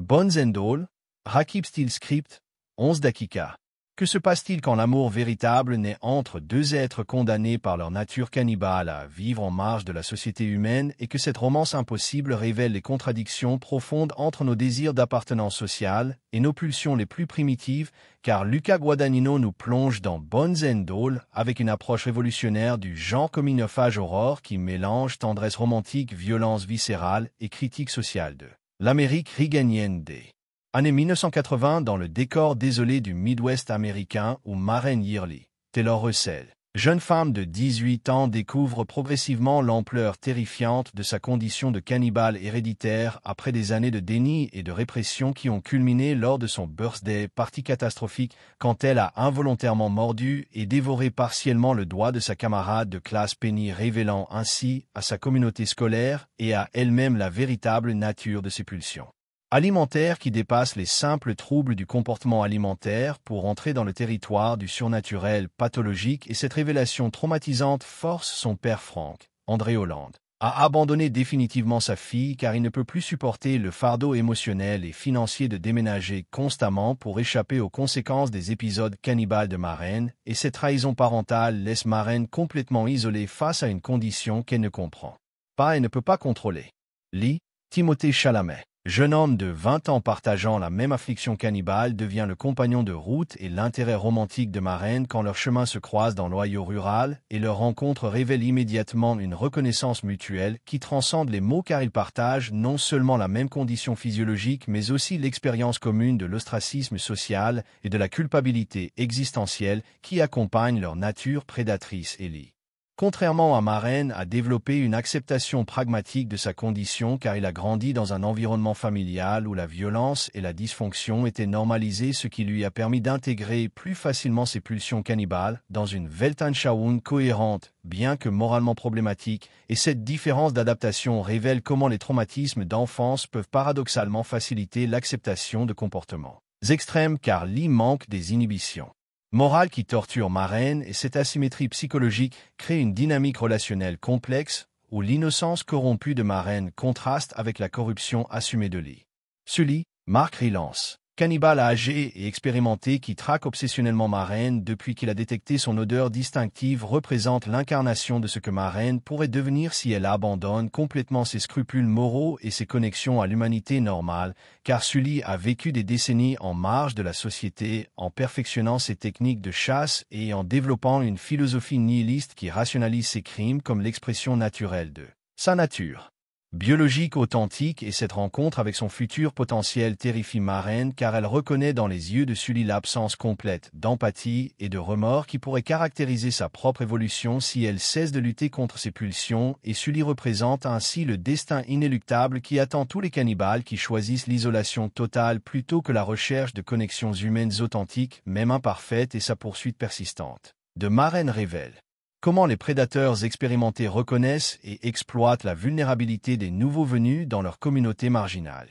Bones and All, Rakib Steel Script, 11 Dakika. Que se passe-t-il quand l'amour véritable naît entre deux êtres condamnés par leur nature cannibale à vivre en marge de la société humaine et que cette romance impossible révèle les contradictions profondes entre nos désirs d'appartenance sociale et nos pulsions les plus primitives, car Luca Guadagnino nous plonge dans Bones and All avec une approche révolutionnaire du genre coming-of-age horror qui mélange tendresse romantique, violence viscérale et critique sociale de l'Amérique reaganienne des années 1980 dans le décor désolé du Midwest américain où Maren Yearly, Taylor Russell, jeune femme de 18 ans, découvre progressivement l'ampleur terrifiante de sa condition de cannibale héréditaire après des années de déni et de répression qui ont culminé lors de son birthday party catastrophique quand elle a involontairement mordu et dévoré partiellement le doigt de sa camarade de classe Penny, révélant ainsi à sa communauté scolaire et à elle-même la véritable nature de ses pulsions alimentaire qui dépasse les simples troubles du comportement alimentaire pour entrer dans le territoire du surnaturel pathologique, et cette révélation traumatisante force son père Frank, André Holland, à abandonner définitivement sa fille car il ne peut plus supporter le fardeau émotionnel et financier de déménager constamment pour échapper aux conséquences des épisodes cannibales de Maren, et cette trahison parentale laisse Maren complètement isolée face à une condition qu'elle ne comprend pas et ne peut pas contrôler. Lee, Timothée Chalamet, jeune homme de 20 ans partageant la même affliction cannibale, devient le compagnon de route et l'intérêt romantique de Maren quand leurs chemins se croisent dans l'Ohio rural, et leur rencontre révèle immédiatement une reconnaissance mutuelle qui transcende les mots car ils partagent non seulement la même condition physiologique mais aussi l'expérience commune de l'ostracisme social et de la culpabilité existentielle qui accompagne leur nature prédatrice. Ellie, contrairement à Maren, a développé une acceptation pragmatique de sa condition car il a grandi dans un environnement familial où la violence et la dysfonction étaient normalisées, ce qui lui a permis d'intégrer plus facilement ses pulsions cannibales dans une Weltanschauung cohérente, bien que moralement problématique, et cette différence d'adaptation révèle comment les traumatismes d'enfance peuvent paradoxalement faciliter l'acceptation de comportements extrêmes car Lee manque des inhibitions morale qui torture Maren, et cette asymétrie psychologique crée une dynamique relationnelle complexe où l'innocence corrompue de Maren contraste avec la corruption assumée de Lee. Sully, Mark Rylance, cannibale âgé et expérimenté qui traque obsessionnellement Maren depuis qu'il a détecté son odeur distinctive, représente l'incarnation de ce que Maren pourrait devenir si elle abandonne complètement ses scrupules moraux et ses connexions à l'humanité normale, car Sully a vécu des décennies en marge de la société en perfectionnant ses techniques de chasse et en développant une philosophie nihiliste qui rationalise ses crimes comme l'expression naturelle de sa nature biologique authentique, et cette rencontre avec son futur potentiel terrifie Maren car elle reconnaît dans les yeux de Sully l'absence complète d'empathie et de remords qui pourrait caractériser sa propre évolution si elle cesse de lutter contre ses pulsions, et Sully représente ainsi le destin inéluctable qui attend tous les cannibales qui choisissent l'isolation totale plutôt que la recherche de connexions humaines authentiques, même imparfaites, et sa poursuite persistante de Maren révèle comment les prédateurs expérimentés reconnaissent et exploitent la vulnérabilité des nouveaux venus dans leur communauté marginale.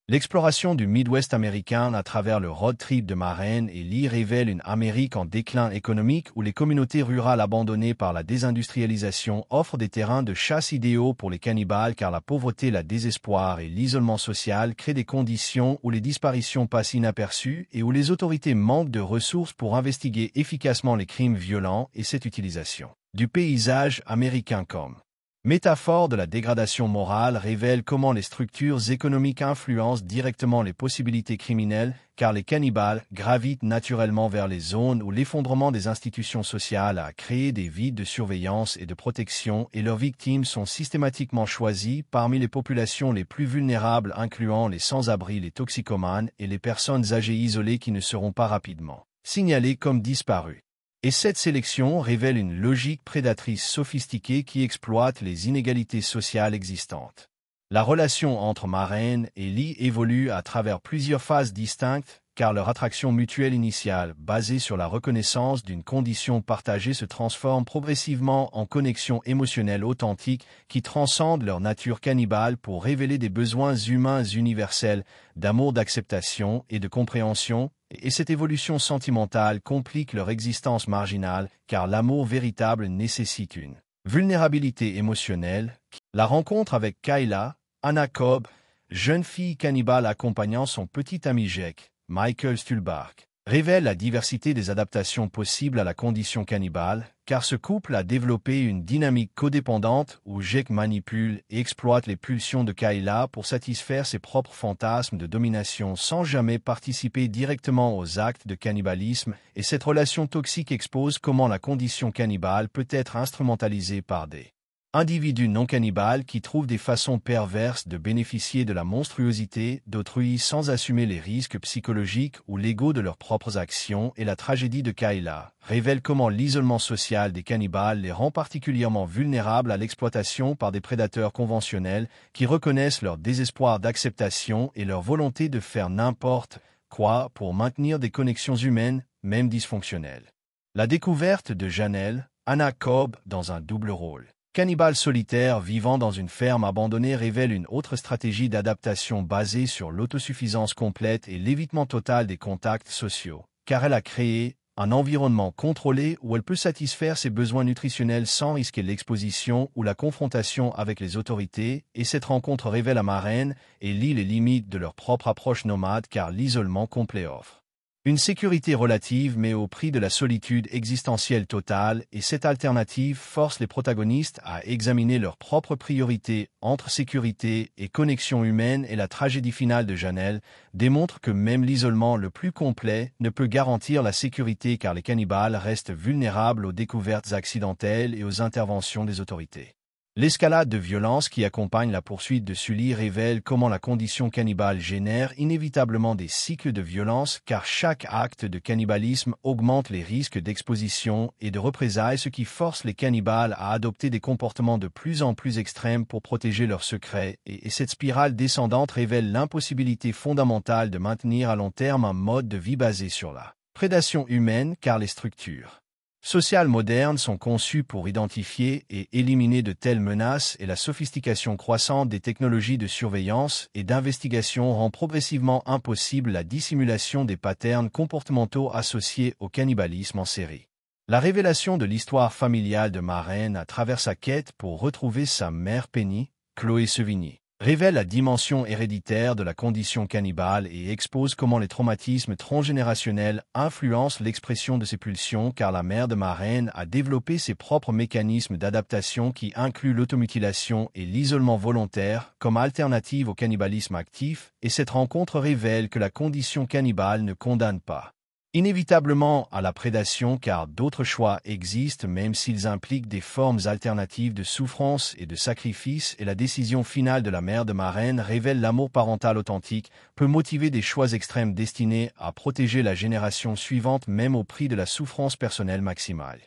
L'exploration du Midwest américain à travers le road trip de Maren et Lee révèle une Amérique en déclin économique où les communautés rurales abandonnées par la désindustrialisation offrent des terrains de chasse idéaux pour les cannibales car la pauvreté, la désespoir et l'isolement social créent des conditions où les disparitions passent inaperçues et où les autorités manquent de ressources pour investiguer efficacement les crimes violents, et cette utilisation du paysage américain comme métaphore de la dégradation morale révèle comment les structures économiques influencent directement les possibilités criminelles, car les cannibales gravitent naturellement vers les zones où l'effondrement des institutions sociales a créé des vides de surveillance et de protection, et leurs victimes sont systématiquement choisies parmi les populations les plus vulnérables, incluant les sans-abri, les toxicomanes et les personnes âgées isolées qui ne seront pas rapidement signalées comme disparues. Et cette sélection révèle une logique prédatrice sophistiquée qui exploite les inégalités sociales existantes. La relation entre Maren et Lee évolue à travers plusieurs phases distinctes, car leur attraction mutuelle initiale, basée sur la reconnaissance d'une condition partagée, se transforme progressivement en connexion émotionnelle authentique qui transcende leur nature cannibale pour révéler des besoins humains universels, d'amour, d'acceptation et de compréhension, et cette évolution sentimentale complique leur existence marginale, car l'amour véritable nécessite une vulnérabilité émotionnelle. La rencontre avec Kayla, Anna Cobb, jeune fille cannibale accompagnant son petit ami Jake, Michael Stuhlbarg, révèle la diversité des adaptations possibles à la condition cannibale, car ce couple a développé une dynamique codépendante où Jake manipule et exploite les pulsions de Kayla pour satisfaire ses propres fantasmes de domination sans jamais participer directement aux actes de cannibalisme, et cette relation toxique expose comment la condition cannibale peut être instrumentalisée par des individus non cannibales qui trouvent des façons perverses de bénéficier de la monstruosité d'autrui sans assumer les risques psychologiques ou légaux de leurs propres actions, et la tragédie de Kayla révèle comment l'isolement social des cannibales les rend particulièrement vulnérables à l'exploitation par des prédateurs conventionnels qui reconnaissent leur désespoir d'acceptation et leur volonté de faire n'importe quoi pour maintenir des connexions humaines, même dysfonctionnelles. La découverte de Janelle, Anna Cobb dans un double rôle cannibale solitaire vivant dans une ferme abandonnée révèle une autre stratégie d'adaptation basée sur l'autosuffisance complète et l'évitement total des contacts sociaux, car elle a créé un environnement contrôlé où elle peut satisfaire ses besoins nutritionnels sans risquer l'exposition ou la confrontation avec les autorités, et cette rencontre révèle à Maren et Lee les limites de leur propre approche nomade car l'isolement complet offre une sécurité relative mais au prix de la solitude existentielle totale, et cette alternative force les protagonistes à examiner leurs propres priorités entre sécurité et connexion humaine, et la tragédie finale de Janelle démontre que même l'isolement le plus complet ne peut garantir la sécurité car les cannibales restent vulnérables aux découvertes accidentelles et aux interventions des autorités. L'escalade de violence qui accompagne la poursuite de Sully révèle comment la condition cannibale génère inévitablement des cycles de violence, car chaque acte de cannibalisme augmente les risques d'exposition et de représailles, ce qui force les cannibales à adopter des comportements de plus en plus extrêmes pour protéger leurs secrets, et cette spirale descendante révèle l'impossibilité fondamentale de maintenir à long terme un mode de vie basé sur la prédation humaine, car les structures sociales modernes sont conçues pour identifier et éliminer de telles menaces, et la sophistication croissante des technologies de surveillance et d'investigation rend progressivement impossible la dissimulation des patterns comportementaux associés au cannibalisme en série. La révélation de l'histoire familiale de Maren à travers sa quête pour retrouver sa mère Penny, Chloé Sevigny, révèle la dimension héréditaire de la condition cannibale et expose comment les traumatismes transgénérationnels influencent l'expression de ces pulsions, car la mère de Maren a développé ses propres mécanismes d'adaptation qui incluent l'automutilation et l'isolement volontaire comme alternative au cannibalisme actif, et cette rencontre révèle que la condition cannibale ne condamne pas inévitablement à la prédation, car d'autres choix existent même s'ils impliquent des formes alternatives de souffrance et de sacrifice, et la décision finale de la mère de Maren révèle l'amour parental authentique peut motiver des choix extrêmes destinés à protéger la génération suivante même au prix de la souffrance personnelle maximale.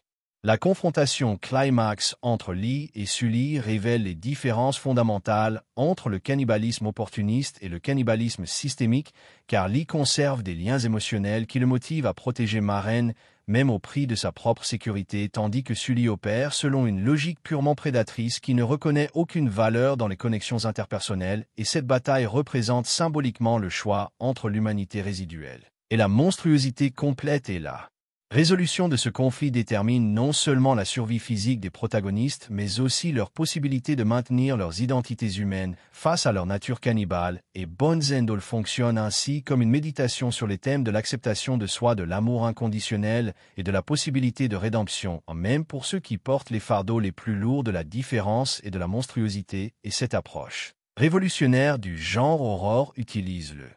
La confrontation climax entre Lee et Sully révèle les différences fondamentales entre le cannibalisme opportuniste et le cannibalisme systémique, car Lee conserve des liens émotionnels qui le motivent à protéger Maren, même au prix de sa propre sécurité, tandis que Sully opère selon une logique purement prédatrice qui ne reconnaît aucune valeur dans les connexions interpersonnelles, et cette bataille représente symboliquement le choix entre l'humanité résiduelle et la monstruosité complète, et la résolution de ce conflit détermine non seulement la survie physique des protagonistes, mais aussi leur possibilité de maintenir leurs identités humaines face à leur nature cannibale, et Bones and All fonctionne ainsi comme une méditation sur les thèmes de l'acceptation de soi, de l'amour inconditionnel et de la possibilité de rédemption, même pour ceux qui portent les fardeaux les plus lourds de la différence et de la monstruosité, et cette approche révolutionnaire du genre horror utilise le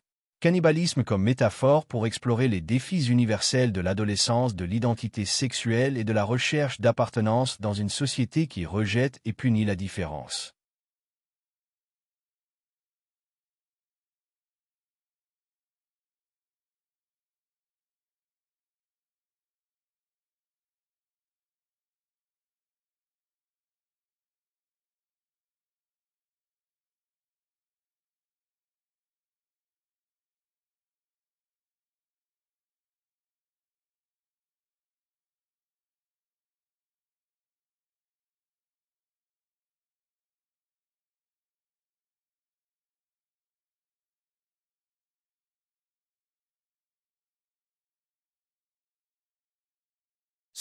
cannibalisme comme métaphore pour explorer les défis universels de l'adolescence, de l'identité sexuelle et de la recherche d'appartenance dans une société qui rejette et punit la différence.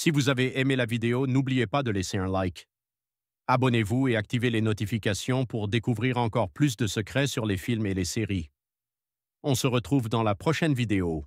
Si vous avez aimé la vidéo, n'oubliez pas de laisser un like. Abonnez-vous et activez les notifications pour découvrir encore plus de secrets sur les films et les séries. On se retrouve dans la prochaine vidéo.